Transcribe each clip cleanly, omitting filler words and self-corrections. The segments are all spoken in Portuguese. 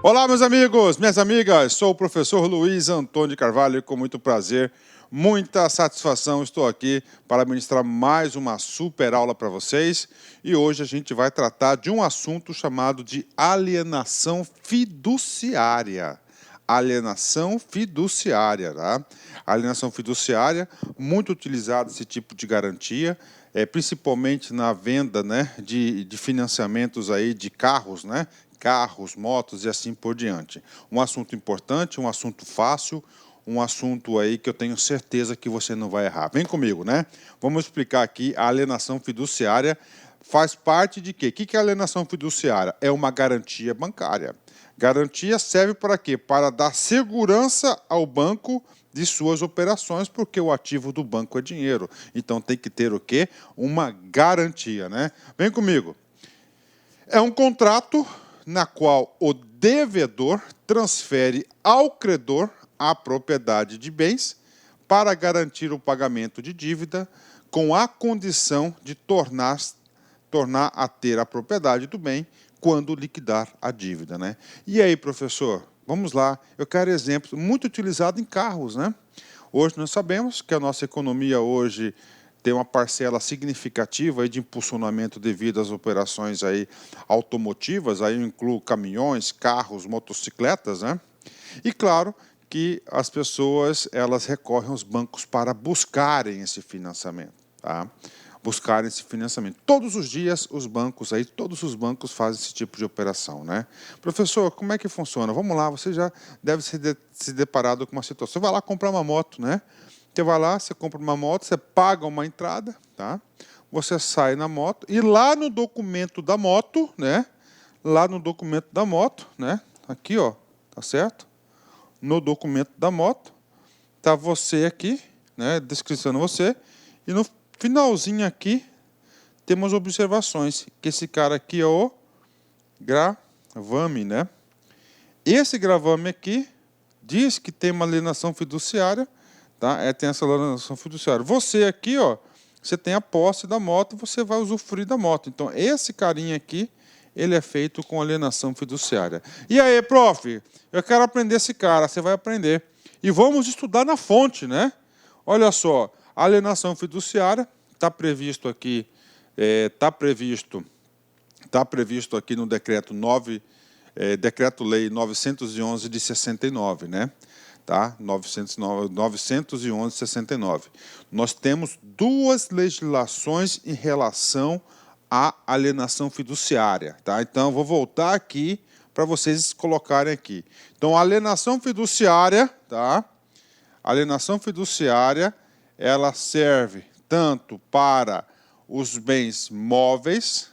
Olá, meus amigos, minhas amigas, sou o professor Luiz Antônio de Carvalho e com muito prazer, muita satisfação, estou aqui para ministrar mais uma super aula para vocês e hoje a gente vai tratar de um assunto chamado de alienação fiduciária. Alienação fiduciária, tá? Alienação fiduciária, muito utilizado esse tipo de garantia, principalmente na venda, né, de financiamentos aí de carros, né? Carros, motos e assim por diante. Um assunto importante, um assunto fácil, um assunto aí que eu tenho certeza que você não vai errar. Vem comigo, né? Vamos explicar aqui a alienação fiduciária. Faz parte de quê? O que é alienação fiduciária? É uma garantia bancária. Garantia serve para quê? Para dar segurança ao banco de suas operações, porque o ativo do banco é dinheiro. Então tem que ter o quê? Uma garantia, né? Vem comigo. É um contrato na qual o devedor transfere ao credor a propriedade de bens para garantir o pagamento de dívida com a condição de tornar a ter a propriedade do bem quando liquidar a dívida, né? E aí, professor, vamos lá. Eu quero exemplos muito utilizados em carros, né? Hoje nós sabemos que a nossa economia hoje tem uma parcela significativa aí de impulsionamento devido às operações aí automotivas, aí eu incluo caminhões, carros, motocicletas, né? E claro que as pessoas elas recorrem aos bancos para buscarem esse financiamento, tá? Buscarem esse financiamento. Todos os dias os bancos aí, todos os bancos fazem esse tipo de operação, né? Professor, como é que funciona? Vamos lá, você já deve se deparado com uma situação. Você vai lá comprar uma moto, né? Você vai lá, você compra uma moto, você paga uma entrada, tá? Você sai na moto e lá no documento da moto, né? Lá no documento da moto, né? Aqui, ó, tá certo? No documento da moto, tá você aqui, né? Descrição você, e no finalzinho aqui temos observações, que esse cara aqui é o gravame, né? Esse gravame aqui diz que tem uma alienação fiduciária, tá? Tem essa alienação fiduciária. Você aqui, ó, você tem a posse da moto, você vai usufruir da moto. Então, esse carinha aqui, ele é feito com alienação fiduciária. E aí, prof, eu quero aprender esse cara, você vai aprender. E vamos estudar na fonte, né? Olha só, a alienação fiduciária está previsto aqui, está previsto aqui no decreto 9, Decreto-Lei 911 de 69, né? Tá? 911 de 69. Nós temos duas legislações em relação à alienação fiduciária, tá? Então, eu vou voltar aqui para vocês colocarem aqui. Então, a alienação fiduciária, tá? A alienação fiduciária, ela serve tanto para os bens móveis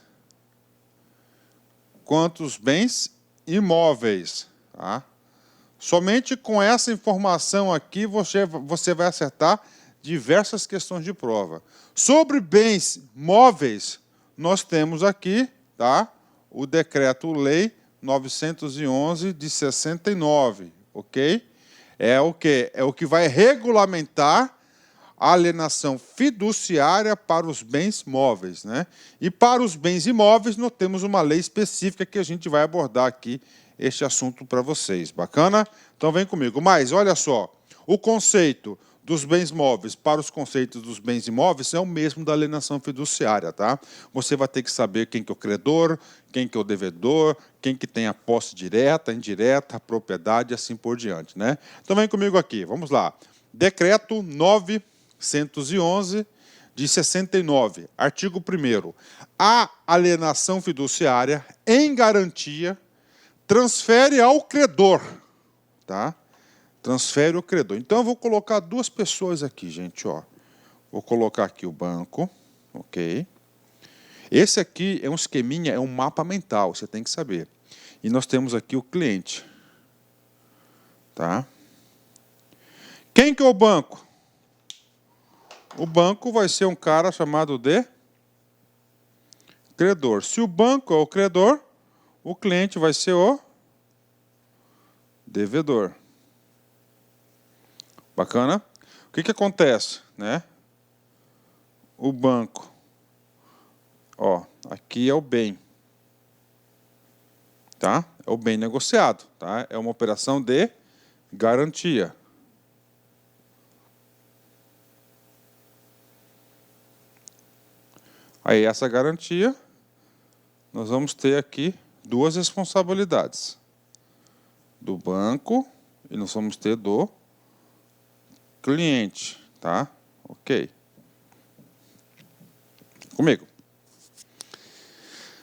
quanto os bens imóveis, tá? Somente com essa informação aqui você vai acertar diversas questões de prova. Sobre bens móveis, nós temos aqui, tá, o Decreto-Lei 911 de 69, ok? É o quê? É o que vai regulamentar a alienação fiduciária para os bens móveis, né? E para os bens imóveis, nós temos uma lei específica que a gente vai abordar aqui este assunto para vocês. Bacana? Então vem comigo. Mas olha só, o conceito dos bens móveis para os conceitos dos bens imóveis é o mesmo da alienação fiduciária, tá? Você vai ter que saber quem que é o credor, quem que é o devedor, quem que tem a posse direta, indireta, a propriedade e assim por diante, né? Então vem comigo aqui, vamos lá. Decreto 911 de 69, artigo 1º. A alienação fiduciária em garantia transfere ao credor, tá? Transfere ao credor. Então, eu vou colocar duas pessoas aqui, gente, ó. Vou colocar aqui o banco, ok? Esse aqui é um esqueminha, é um mapa mental, você tem que saber. E nós temos aqui o cliente, tá? Quem que é o banco? O banco vai ser um cara chamado de credor. Se o banco é o credor, o cliente vai ser o devedor. Bacana? O que acontece, né? O banco, ó, aqui é o bem, tá? é o bem negociado, tá? É uma operação de garantia. Aí essa garantia, nós vamos ter aqui duas responsabilidades. Do banco e nós vamos ter do cliente, tá? Ok. Comigo.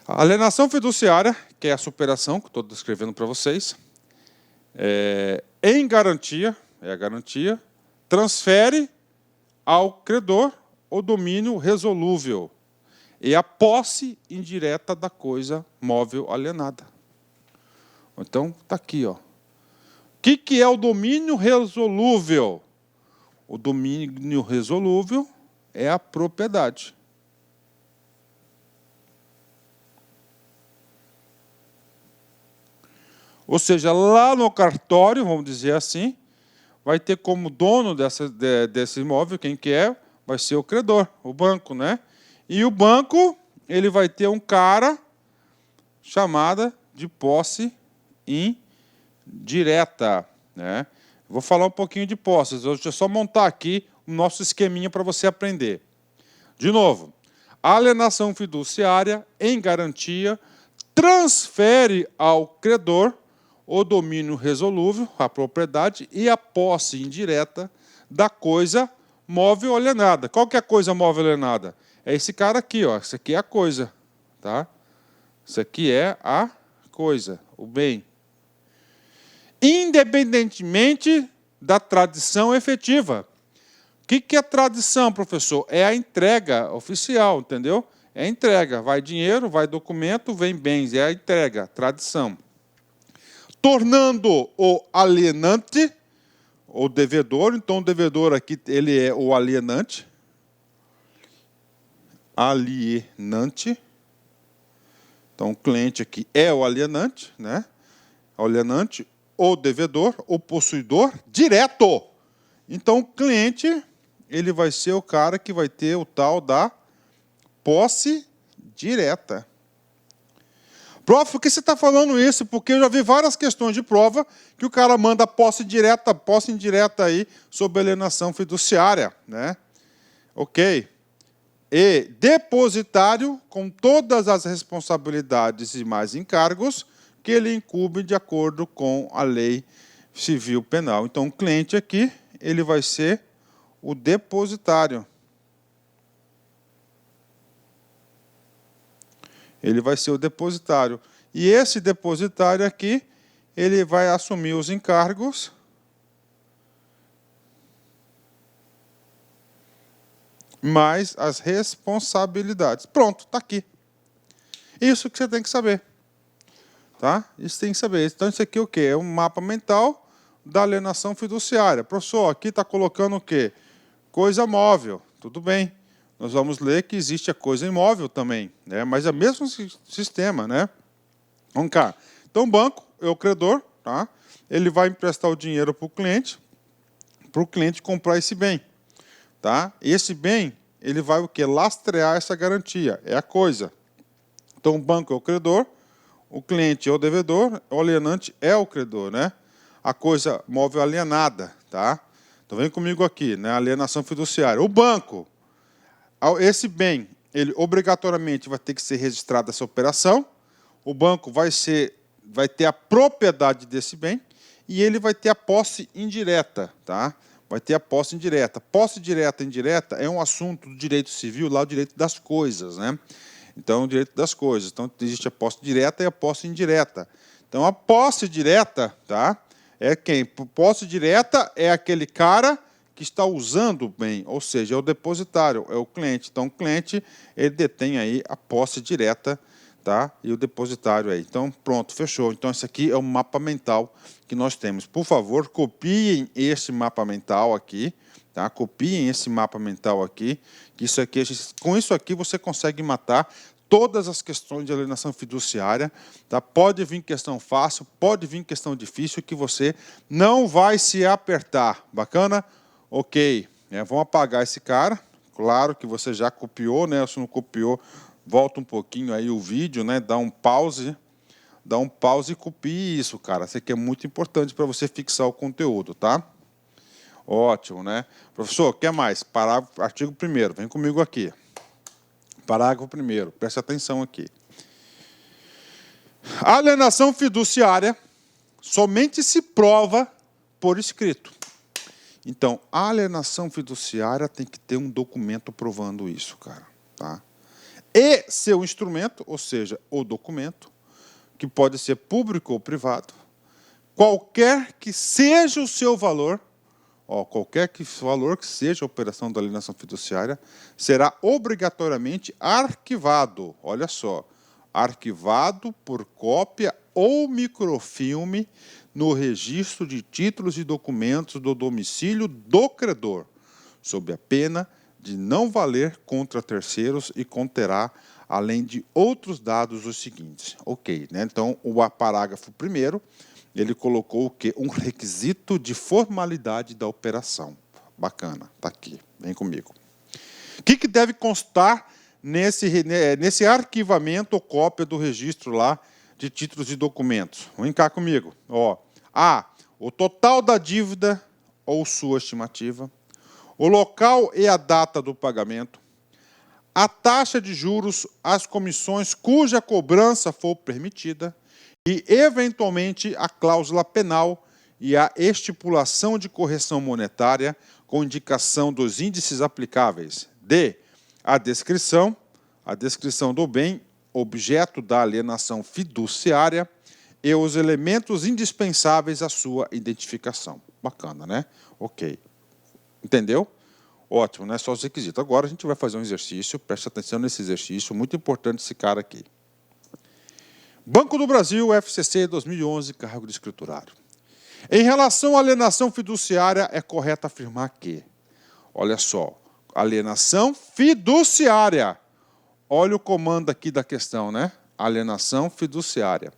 A alienação fiduciária, que é essa operação que estou descrevendo para vocês, em garantia, é a garantia, transfere ao credor o domínio resolúvel e a posse indireta da coisa móvel alienada. Então, está aqui, ó. O que é o domínio resolúvel? O domínio resolúvel é a propriedade. Ou seja, lá no cartório, vamos dizer assim, vai ter como dono desse imóvel, quem que é? Vai ser o credor, o banco, né? E o banco, ele vai ter um cara chamada de posse indireta, né? Vou falar um pouquinho de posses. Deixa eu só montar aqui o nosso esqueminha para você aprender. De novo, a alienação fiduciária em garantia transfere ao credor o domínio resolúvel, a propriedade e a posse indireta da coisa móvel alienada. Qual que é a coisa móvel alienada? É esse cara aqui, ó. Isso aqui é a coisa, tá? Isso aqui é a coisa, o bem. Independentemente da tradição efetiva. O que é tradição, professor? É a entrega oficial, entendeu? É a entrega. Vai dinheiro, vai documento, vem bens. É a entrega, tradição. Tornando o alienante, o devedor. Então, o devedor aqui, ele é o alienante. Alienante. Então, o cliente aqui é o alienante, né? O alienante, o devedor, o possuidor direto. Então, o cliente, ele vai ser o cara que vai ter o tal da posse direta. Prof, por que você está falando isso? Porque eu já vi várias questões de prova que o cara manda posse direta, posse indireta aí sobre alienação fiduciária, né? Ok. E depositário com todas as responsabilidades e mais encargos que ele incumbe de acordo com a lei civil penal. Então, o cliente aqui, ele vai ser o depositário. Ele vai ser o depositário. E esse depositário aqui, ele vai assumir os encargos mais as responsabilidades. Pronto, está aqui. Isso que você tem que saber. Tá? Isso tem que saber. Então, isso aqui é o quê? É um mapa mental da alienação fiduciária. Professor, aqui está colocando o quê? Coisa móvel. Tudo bem. Nós vamos ler que existe a coisa imóvel também, né? Mas é o mesmo sistema, né? Vamos cá. Então, o banco é o credor, tá? Ele vai emprestar o dinheiro para o cliente comprar esse bem. Tá? E esse bem, ele vai o quê? Lastrear essa garantia. É a coisa. Então, o banco é o credor, o cliente é o devedor, o alienante é o credor, né? A coisa móvel alienada, tá? Então, vem comigo aqui, né? Alienação fiduciária. O banco, esse bem, ele obrigatoriamente vai ter que ser registrado essa operação. O banco vai ter a propriedade desse bem e ele vai ter a posse indireta, tá? Vai ter a posse indireta. Posse direta e indireta é um assunto do direito civil, lá o direito das coisas, né? Então, o direito das coisas. Então, existe a posse direta e a posse indireta. Então, a posse direta, tá? É quem? Posse direta é aquele cara que está usando o bem, ou seja, é o depositário, é o cliente. Então, o cliente, ele detém aí a posse direta, tá? E o depositário aí. Então, pronto, fechou. Então, esse aqui é o mapa mental que nós temos. Por favor, copiem esse mapa mental aqui, tá? Copiem esse mapa mental aqui, que isso aqui, com isso aqui você consegue matar todas as questões de alienação fiduciária, tá? Pode vir questão fácil, pode vir questão difícil, que você não vai se apertar. Bacana? Ok. Vamos apagar esse cara. Claro que você já copiou, né? Se não copiou, volta um pouquinho aí o vídeo, né? Dá um pause, dá um pause e copie isso, cara. Isso aqui é muito importante para você fixar o conteúdo, tá? Ótimo, né? Professor, quer mais? Parágrafo, artigo 1º, vem comigo aqui. Parágrafo 1º, preste atenção aqui. A alienação fiduciária somente se prova por escrito. Então, a alienação fiduciária tem que ter um documento provando isso, cara, tá? E seu instrumento, ou seja, o documento, que pode ser público ou privado, qualquer que seja o seu valor, qualquer valor que seja a operação da alienação fiduciária, será obrigatoriamente arquivado, olha só, arquivado por cópia ou microfilme no registro de títulos e documentos do domicílio do credor, sob a pena de não valer contra terceiros e conterá, além de outros dados, os seguintes. Ok, né? Então, o parágrafo 1º, ele colocou o quê? Um requisito de formalidade da operação. Bacana, está aqui, vem comigo. O que deve constar nesse arquivamento ou cópia do registro lá de títulos e documentos? Vem cá comigo. A. O total da dívida ou sua estimativa. O local e a data do pagamento. A taxa de juros, as comissões cuja cobrança for permitida. E, eventualmente, a cláusula penal e a estipulação de correção monetária com indicação dos índices aplicáveis. D. A descrição do bem, objeto da alienação fiduciária e os elementos indispensáveis à sua identificação. Bacana, né? Ok. Entendeu? Ótimo, não é só os requisitos. Agora a gente vai fazer um exercício, preste atenção nesse exercício, muito importante esse cara aqui. Banco do Brasil, FCC 2011, cargo de escriturário. Em relação à alienação fiduciária, é correto afirmar que, olha só, alienação fiduciária. Olha o comando aqui da questão, né? Alienação fiduciária.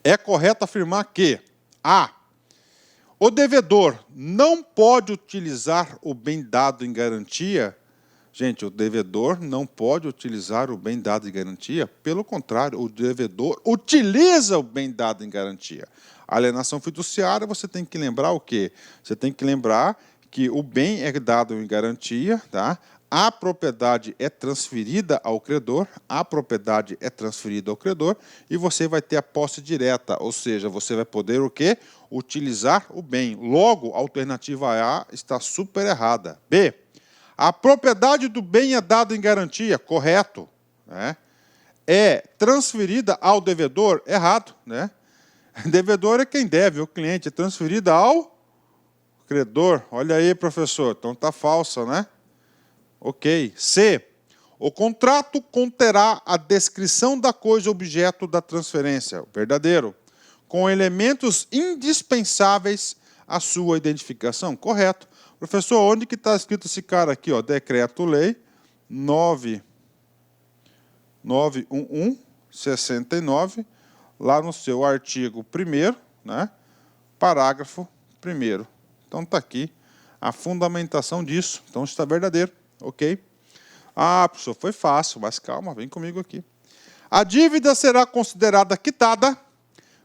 É correto afirmar que A. O devedor não pode utilizar o bem dado em garantia. Gente, o devedor não pode utilizar o bem dado em garantia. Pelo contrário, o devedor utiliza o bem dado em garantia. A alienação fiduciária, você tem que lembrar o quê? Você tem que lembrar que o bem é dado em garantia, tá? A propriedade é transferida ao credor, e você vai ter a posse direta, ou seja, você vai poder o quê? Utilizar o bem. Logo, a alternativa A está super errada. B. A propriedade do bem é dada em garantia, correto, né? É transferida ao devedor, errado, né? Devedor é quem deve, o cliente, é transferida ao credor. Olha aí, professor, então está falsa, né? Ok. C. O contrato conterá a descrição da coisa objeto da transferência, verdadeiro, com elementos indispensáveis à sua identificação, correto. Professor, onde que está escrito esse cara aqui? Decreto-Lei 991169, lá no seu artigo 1º, né? Parágrafo 1º. Então está aqui a fundamentação disso. Então está verdadeiro, ok? Ah, professor, foi fácil, mas calma, vem comigo aqui. A dívida será considerada quitada,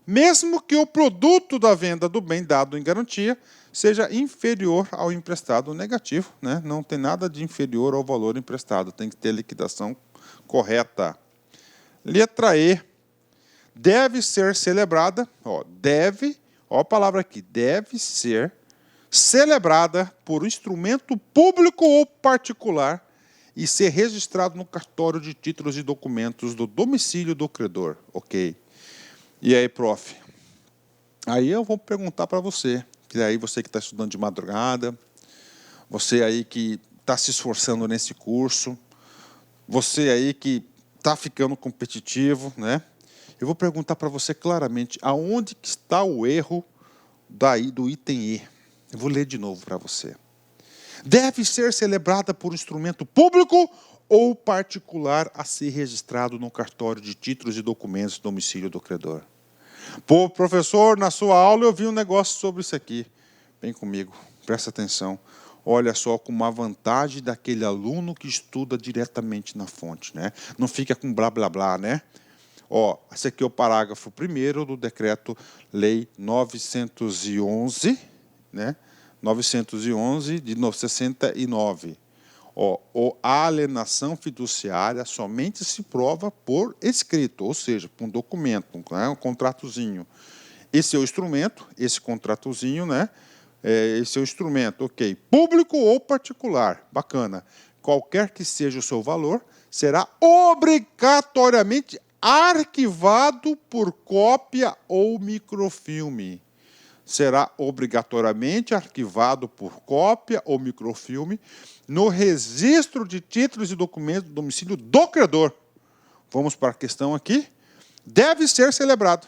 mesmo que o produto da venda do bem dado em garantia seja inferior ao emprestado negativo, né? Não tem nada de inferior ao valor emprestado, tem que ter liquidação correta. Letra E. Deve ser celebrada, a palavra aqui, deve ser celebrada por instrumento público ou particular e ser registrado no cartório de títulos e documentos do domicílio do credor. Ok. E aí, prof? Aí eu vou perguntar para você, que aí você que está estudando de madrugada, você aí que está se esforçando nesse curso, você aí que está ficando competitivo, né? Eu vou perguntar para você claramente aonde que está o erro do item E. Eu vou ler de novo para você. Deve ser celebrada por instrumento público ou particular a ser registrado no cartório de títulos e documentos do domicílio do credor. Pô, professor, na sua aula eu vi um negócio sobre isso aqui. Vem comigo, presta atenção. Olha só como a vantagem daquele aluno que estuda diretamente na fonte, né? Não fica com blá, blá, blá, né? Ó, esse aqui é o parágrafo 1º do Decreto-Lei 911, né? 911 de 69. Ó, a alienação fiduciária somente se prova por escrito, ou seja, por um documento, né? Um contratozinho. Esse é o instrumento, esse contratozinho, né? Esse é o instrumento, ok. Público ou particular, bacana. Qualquer que seja o seu valor, será obrigatoriamente arquivado por cópia ou microfilme. Será obrigatoriamente arquivado por cópia ou microfilme no registro de títulos e documentos do domicílio do credor. Vamos para a questão aqui. Deve ser celebrado.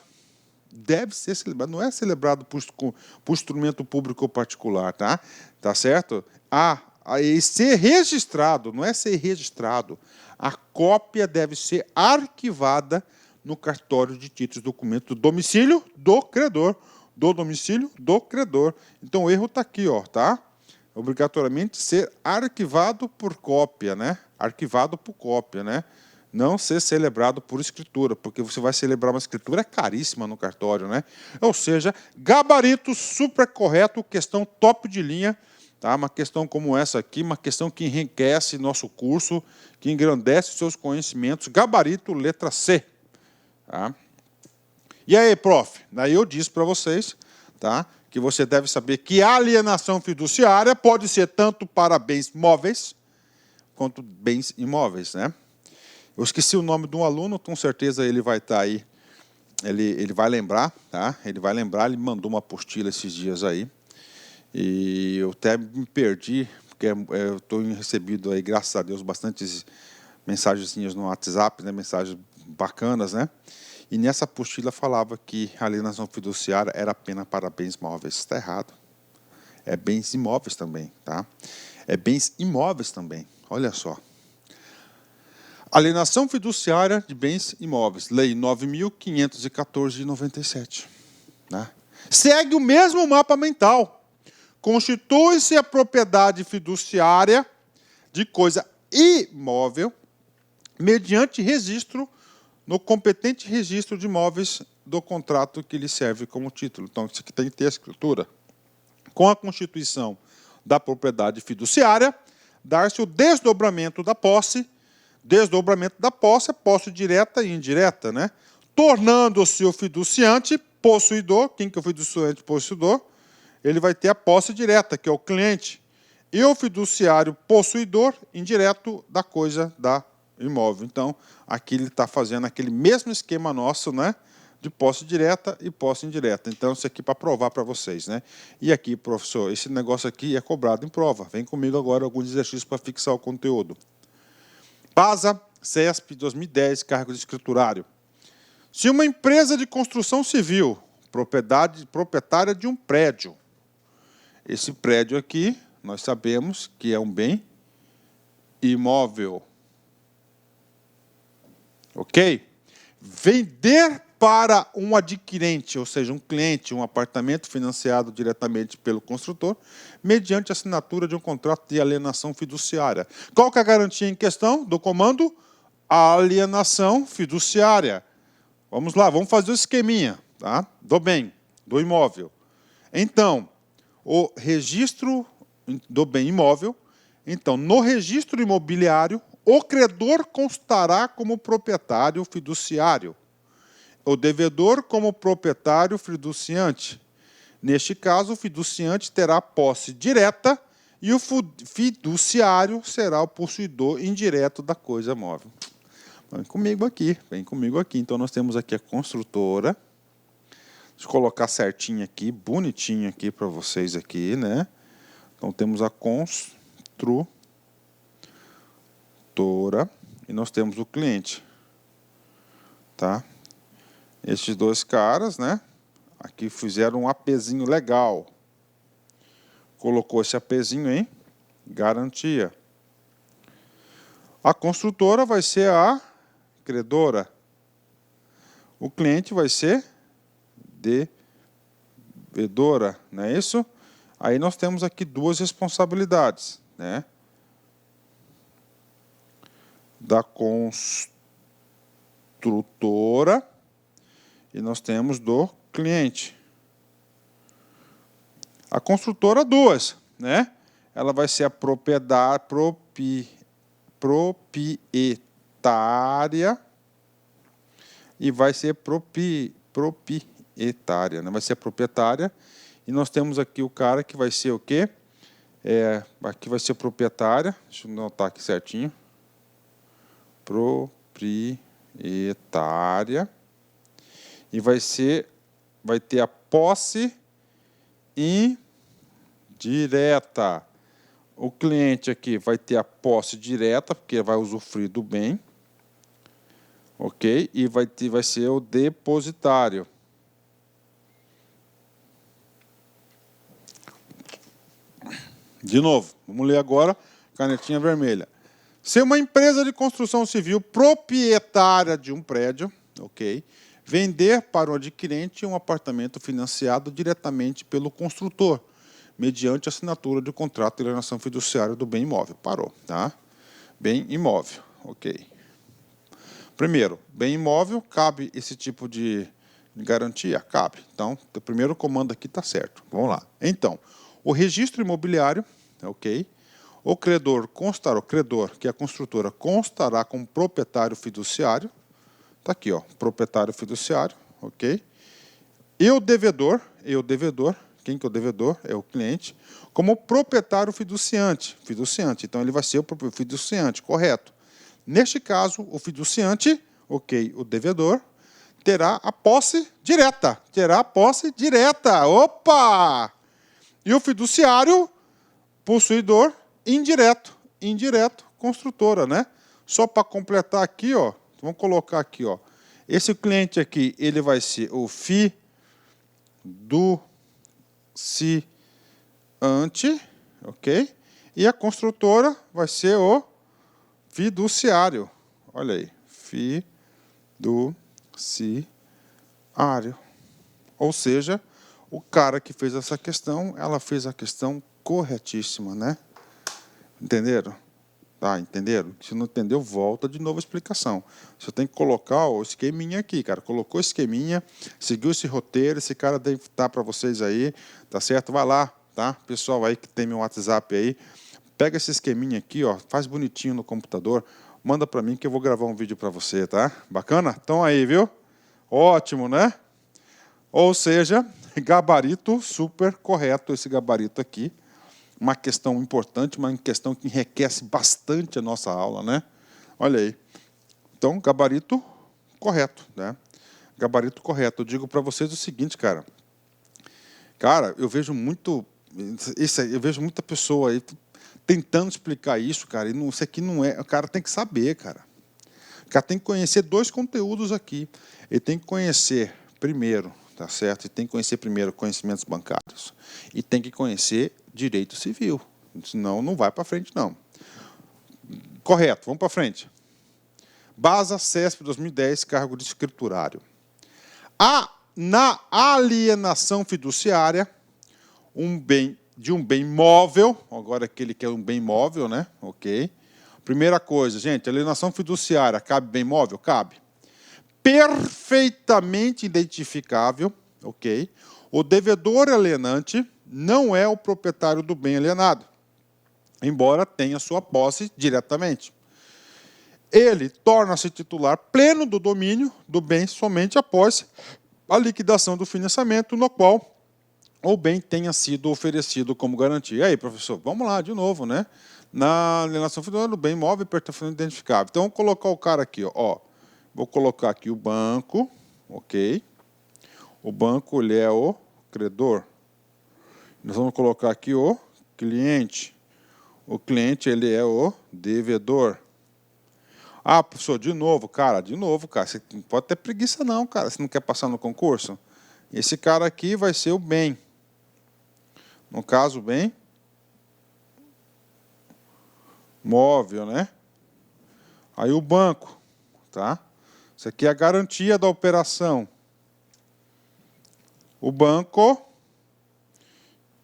Deve ser celebrado. Não é celebrado por instrumento público ou particular, tá? Tá certo? E ser registrado, não é ser registrado. A cópia deve ser arquivada no cartório de títulos e documentos do domicílio do credor. Do domicílio do credor. Então, o erro está aqui, ó, tá? Obrigatoriamente ser arquivado por cópia, né? Arquivado por cópia, né? Não ser celebrado por escritura, porque você vai celebrar uma escritura caríssima no cartório, né? Ou seja, gabarito super correto, questão top de linha, tá? Uma questão como essa aqui, uma questão que enriquece nosso curso, que engrandece seus conhecimentos. Gabarito, letra C. Tá? E aí, prof? Daí eu disse para vocês, tá? Que você deve saber que a alienação fiduciária pode ser tanto para bens móveis quanto bens imóveis, né? Eu esqueci o nome de um aluno, com certeza ele vai estar aí, ele vai lembrar, tá? Ele vai lembrar, ele mandou uma apostila esses dias aí, e eu até me perdi, porque eu estou recebido aí, graças a Deus, bastantes mensagenzinhas no WhatsApp, né? Mensagens bacanas, né? E nessa apostila falava que a alienação fiduciária era apenas para bens móveis. Está errado. É bens imóveis também, tá? É bens imóveis também. Olha só. Alienação fiduciária de bens imóveis. Lei 9.514 de 97. Né? Segue o mesmo mapa mental. Constitui-se a propriedade fiduciária de coisa imóvel mediante registro no competente registro de imóveis do contrato que lhe serve como título. Então, isso aqui tem que ter a escritura. Com a constituição da propriedade fiduciária, dar-se o desdobramento da posse. Desdobramento da posse é posse direta e indireta, né? Tornando-se o fiduciante possuidor. Quem que é o fiduciante possuidor? Ele vai ter a posse direta, que é o cliente. E o fiduciário possuidor indireto da coisa da imóvel. Então, aqui ele está fazendo aquele mesmo esquema nosso, né? De posse direta e posse indireta. Então, isso aqui para provar para vocês, né? E aqui, professor, esse negócio aqui é cobrado em prova. Vem comigo agora alguns exercícios para fixar o conteúdo. PASA, CESP 2010, cargo de escriturário. Se uma empresa de construção civil, proprietária de um prédio, esse prédio aqui, nós sabemos que é um bem imóvel. Ok? Vender para um adquirente, ou seja, um cliente, um apartamento financiado diretamente pelo construtor, mediante assinatura de um contrato de alienação fiduciária. Qual que é a garantia em questão do comando? A alienação fiduciária. Vamos lá, vamos fazer o esqueminha, tá? Do bem, do imóvel. Então, o registro do bem imóvel, então, no registro imobiliário, o credor constará como proprietário fiduciário, o devedor como proprietário fiduciante. Neste caso, o fiduciante terá posse direta e o fiduciário será o possuidor indireto da coisa móvel. Vem comigo aqui, vem comigo aqui. Então, nós temos aqui a construtora. Deixa eu colocar certinho aqui, bonitinho aqui para vocês aqui, né? Então, temos a construtora e nós temos o cliente, tá? Estes dois caras, né? Aqui fizeram um APzinho legal. Colocou esse APzinho em garantia. A construtora vai ser a credora. O cliente vai ser devedora, não é isso? Aí nós temos aqui duas responsabilidades, né? Da construtora construtora e nós temos do cliente. A construtora, duas, né? Ela vai ser a proprietária e vai ser proprietária, né? Vai ser a proprietária. E nós temos aqui o cara que vai ser o quê? Aqui vai ser proprietária. Deixa eu anotar aqui certinho. Proprietária. E vai ter a posse indireta. O cliente aqui vai ter a posse direta, porque vai usufruir do bem. Ok? E vai ser o depositário. De novo, vamos ler agora, canetinha vermelha. Ser uma empresa de construção civil proprietária de um prédio, ok? Vender para o adquirente um apartamento financiado diretamente pelo construtor, mediante assinatura de contrato de alienação fiduciária do bem imóvel. Parou, tá? Bem imóvel, ok. Primeiro, bem imóvel, cabe esse tipo de garantia? Cabe. Então, o primeiro comando aqui está certo. Vamos lá. Então, o registro imobiliário, ok? O credor, que é a construtora, constará como proprietário fiduciário. Está aqui, ó, proprietário fiduciário, ok? E o devedor, quem que é o devedor? É o cliente, como proprietário fiduciante. Então, ele vai ser o fiduciante, correto. Neste caso, o fiduciante, ok, o devedor, terá a posse direta. Opa! E o fiduciário, possuidor, indireto, construtora, né? Só para completar aqui, ó, vamos colocar aqui, ó. Esse cliente aqui, ele vai ser o fiduciante, ok? E a construtora vai ser o fiduciário. Olha aí, fiduciário. Ou seja, o cara que fez essa questão, ela fez a questão corretíssima, né? Entenderam? Tá, entenderam? Se não entendeu, volta de novo a explicação. Você tem que colocar o esqueminha aqui, cara. Colocou o esqueminha, seguiu esse roteiro, esse cara deve estar para vocês aí, tá certo? Vai lá, tá? Pessoal aí que tem meu WhatsApp aí, pega esse esqueminha aqui, ó, faz bonitinho no computador, manda para mim que eu vou gravar um vídeo para você, tá? Bacana? Então aí, viu? Ótimo, né? Ou seja, gabarito super correto esse gabarito aqui. Uma questão importante, uma questão que enriquece bastante a nossa aula, né? Olha aí. Então, gabarito correto, né? Gabarito correto. Eu digo para vocês o seguinte, cara. Cara, eu vejo muita pessoa aí tentando explicar isso, cara, e isso aqui não é... O cara tem que saber, cara. O cara tem que conhecer dois conteúdos aqui. Ele tem que conhecer, primeiro, tá certo? Ele tem que conhecer primeiro conhecimentos bancários e tem que conhecer direito civil. Senão, não vai para frente, não. Correto, vamos para frente. BASA CESP 2010, cargo de escriturário. Na alienação fiduciária, de um bem móvel, agora aquele que é um bem móvel, né? Ok. Primeira coisa, gente, alienação fiduciária, cabe bem móvel? Cabe. Perfeitamente identificável, ok? O devedor alienante não é o proprietário do bem alienado, embora tenha sua posse diretamente. Ele torna-se titular pleno do domínio do bem somente após a liquidação do financiamento no qual o bem tenha sido oferecido como garantia. E aí, professor, vamos lá de novo, né? Na alienação fiduciária do bem imóvel perfeitamente identificável. Então, vamos colocar o cara aqui, ó. Vou colocar aqui o banco, ok? O banco, ele é o credor. Nós vamos colocar aqui o cliente. O cliente, ele é o devedor. Ah, professor, de novo, cara. Você não pode ter preguiça não, cara. Você não quer passar no concurso? Esse cara aqui vai ser o bem. No caso, bem móvel, né? Aí o banco, tá? Isso aqui é a garantia da operação. O banco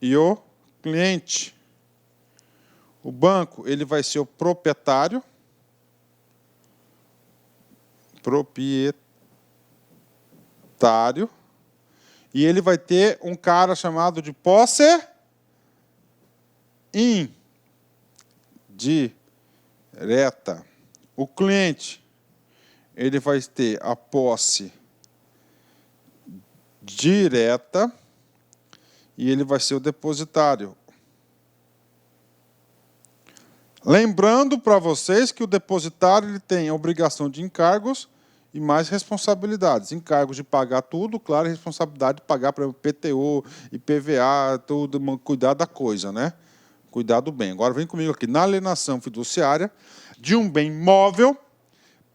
e o cliente. O banco, ele vai ser o proprietário proprietário, e ele vai ter um cara chamado de posse indireta. O cliente, ele vai ter a posse direta e ele vai ser o depositário. Lembrando para vocês que o depositário ele tem a obrigação de encargos e mais responsabilidades. Encargos de pagar tudo, claro, e responsabilidade de pagar para o PTU, IPVA, tudo, cuidar da coisa, né? Cuidar do bem. Agora vem comigo aqui. Na alienação fiduciária de um bem móvel,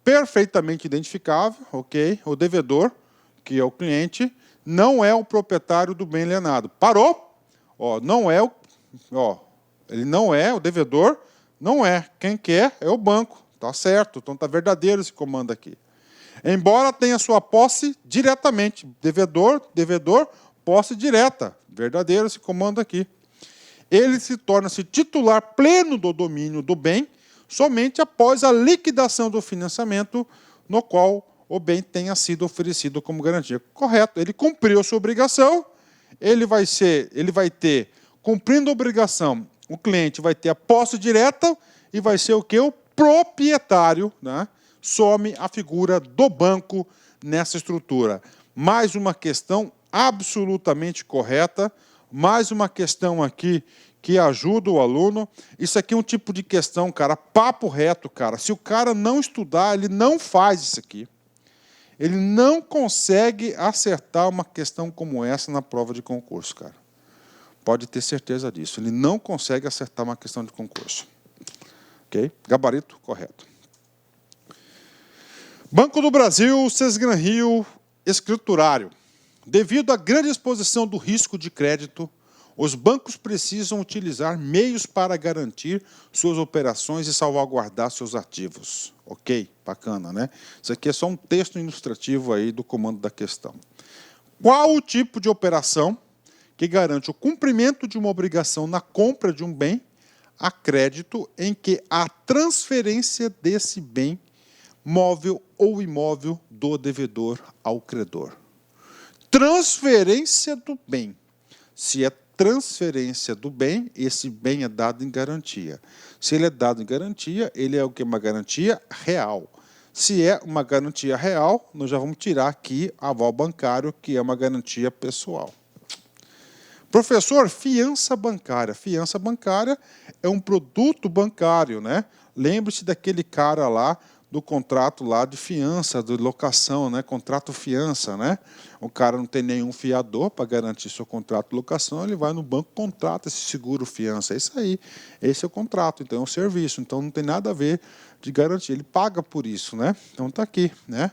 perfeitamente identificável, ok? O devedor, que é o cliente, não é o proprietário do bem alienado. Parou? Ó, não é o... Ó, ele não é o devedor, não é. Quem quer é o banco. Tá certo, então está verdadeiro esse comando aqui. Embora tenha sua posse diretamente. Devedor, posse direta. Verdadeiro esse comando aqui. Ele se torna-se titular pleno do domínio do bem somente após a liquidação do financiamento no qual o bem tenha sido oferecido como garantia. Correto. Ele cumpriu sua obrigação, ele vai ter, cumprindo a obrigação, o cliente vai ter a posse direta e vai ser o quê? O proprietário, né? Some a figura do banco nessa estrutura. Mais uma questão absolutamente correta, mais uma questão aqui que ajuda o aluno. Isso aqui é um tipo de questão, cara, papo reto, cara. Se o cara não estudar, ele não faz isso aqui. Ele não consegue acertar uma questão como essa na prova de concurso, cara. Pode ter certeza disso. Ele não consegue acertar uma questão de concurso. Ok? Gabarito correto. Banco do Brasil, Sesgran Rio, escriturário. Devido à grande exposição do risco de crédito, os bancos precisam utilizar meios para garantir suas operações e salvaguardar seus ativos. Ok, bacana, né? Isso aqui é só um texto ilustrativo aí do comando da questão. Qual o tipo de operação que garante o cumprimento de uma obrigação na compra de um bem a crédito em que a transferência desse bem móvel ou imóvel do devedor ao credor? Transferência do bem. Se é transferência do bem, esse bem é dado em garantia. Se ele é dado em garantia, ele é o que? Uma garantia real. Se é uma garantia real, nós já vamos tirar aqui aval bancário, que é uma garantia pessoal. Professor, fiança bancária. Fiança bancária é um produto bancário, né? Lembre-se daquele cara lá, do contrato lá de fiança, de locação, né? Contrato fiança, né? O cara não tem nenhum fiador para garantir seu contrato de locação, ele vai no banco, contrata esse seguro fiança. É isso aí. Esse é o contrato, então é um serviço. Então não tem nada a ver de garantia. Ele paga por isso, né? Então está aqui, né?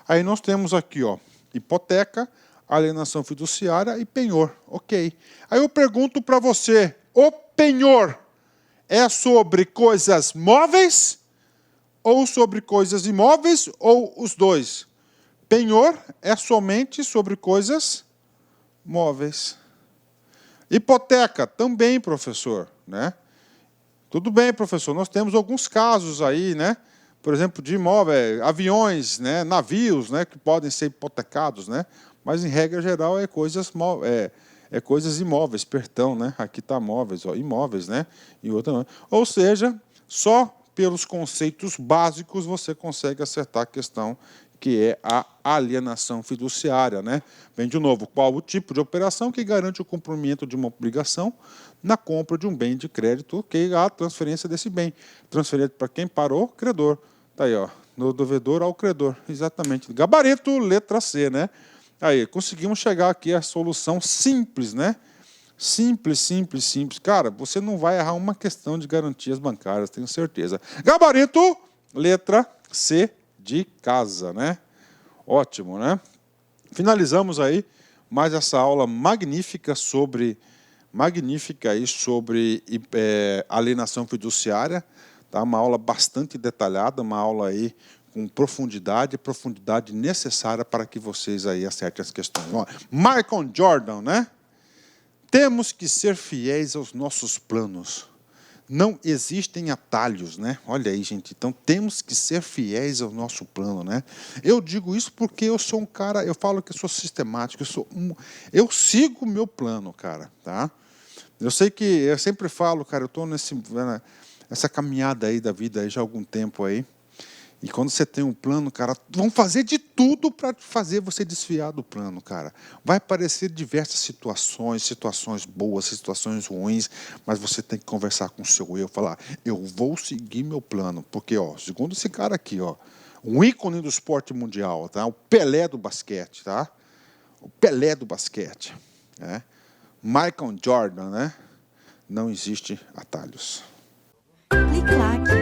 Aí nós temos aqui, ó, hipoteca, alienação fiduciária e penhor. Ok. Aí eu pergunto para você, o penhor é sobre coisas móveis ou sobre coisas imóveis, ou os dois? Penhor é somente sobre coisas móveis. Hipoteca, também, professor, né? Tudo bem, professor, nós temos alguns casos aí, né? Por exemplo, de imóveis, aviões, né? Navios, né? Que podem ser hipotecados, né? Mas, em regra geral, é coisas imóveis, perdão, né? Aqui está móveis, ó, imóveis, né? E outra, ou seja, só pelos conceitos básicos você consegue acertar a questão que é a alienação fiduciária, né? Vem de novo, qual o tipo de operação que garante o cumprimento de uma obrigação na compra de um bem de crédito, que é a transferência desse bem. Transferência para quem parou? Credor. Está aí, ó, do devedor ao credor. Exatamente. Gabarito, letra C, né? Aí, conseguimos chegar aqui à solução simples, né? Simples, simples, simples. Cara, você não vai errar uma questão de garantias bancárias, tenho certeza. Gabarito, letra C de casa, né? Ótimo, né? Finalizamos aí mais essa aula magnífica aí sobre alienação fiduciária, tá? Uma aula bastante detalhada, uma aula aí com profundidade necessária para que vocês aí acertem as questões. Michael Jordan, né? Temos que ser fiéis aos nossos planos. Não existem atalhos, né? Olha aí, gente. Então temos que ser fiéis ao nosso plano, né? Eu digo isso porque eu sou um cara, eu falo que eu sou sistemático, eu sigo o meu plano, cara, tá? Eu sei que eu sempre falo, cara, eu estou nessa caminhada aí da vida aí já há algum tempo aí. E quando você tem um plano, cara, vão fazer de tudo para fazer você desviar do plano, cara. Vai aparecer diversas situações boas, situações ruins, mas você tem que conversar com o seu eu, falar, eu vou seguir meu plano, porque, ó, segundo esse cara aqui, ó, um ícone do esporte mundial, tá? O Pelé do basquete, tá? O Pelé do basquete, né? Michael Jordan, né? Não existe atalhos. Clique-claque.